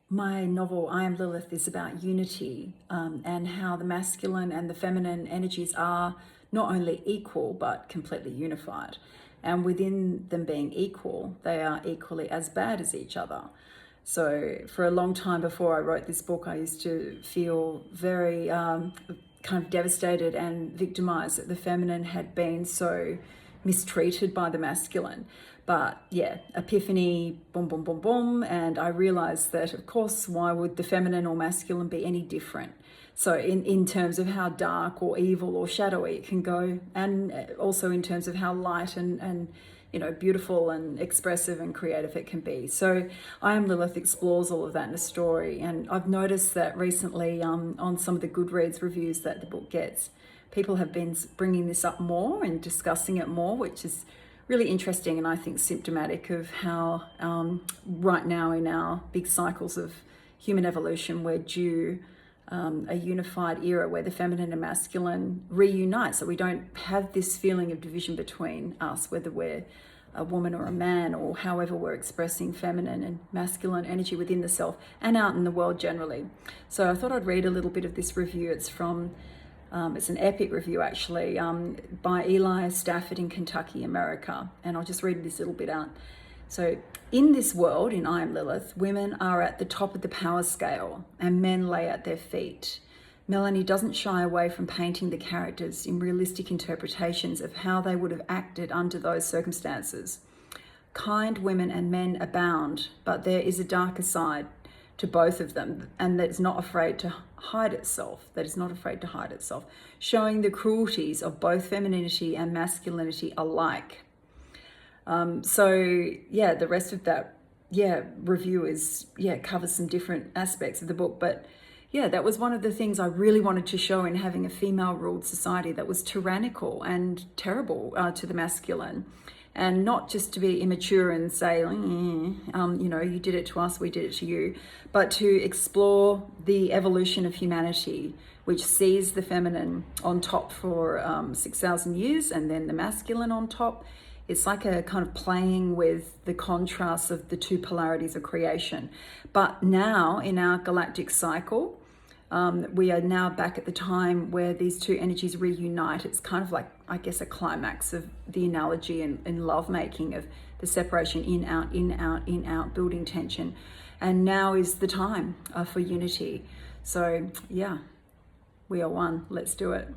My novel, I Am Lilith, is about unity and how the masculine and the feminine energies are not only equal, but completely unified. And within them being equal, they are equally as bad as each other. So for a long time before I wrote this book, I used to feel very kind of devastated and victimized that the feminine had been so mistreated by the masculine. But yeah, epiphany, boom, boom, boom, boom. And I realized that, of course, why would the feminine or masculine be any different? So in terms of how dark or evil or shadowy it can go, and also in terms of how light and beautiful and expressive and creative it can be. So I Am Lilith explores all of that in a story. And I've noticed that recently on some of the Goodreads reviews that the book gets, people have been bringing this up more and discussing it more, which is really interesting and I think symptomatic of how right now in our big cycles of human evolution, we're due a unified era where the feminine and masculine reunite. So we don't have this feeling of division between us, whether we're a woman or a man, or however we're expressing feminine and masculine energy within the self and out in the world generally. So I thought I'd read a little bit of this review. It's from it's an epic review actually, by Eli Stafford in Kentucky, America. And I'll just read this little bit out. So, in this world, in I Am Lilith, women are at the top of the power scale and men lay at their feet. Melanie doesn't shy away from painting the characters in realistic interpretations of how they would have acted under those circumstances. Kind women and men abound, but there is a darker side to both of them, and that's not afraid to hide itself, showing the cruelties of both femininity and masculinity alike. So yeah, the rest of that, review is, covers some different aspects of the book. But yeah, that was one of the things I really wanted to show in having a female-ruled society that was tyrannical and terrible to the masculine. And not just to be immature and say, you did it to us, we did it to you, but to explore the evolution of humanity, which sees the feminine on top for 6,000 years and then the masculine on top. It's like a kind of playing with the contrasts of the two polarities of creation. But now in our galactic cycle, we are now back at the time where these two energies reunite. It's kind of like, I guess, a climax of the analogy in lovemaking of the separation in, out, in, out, in, out, building tension. And now is the time for unity. So yeah, we are one. Let's do it.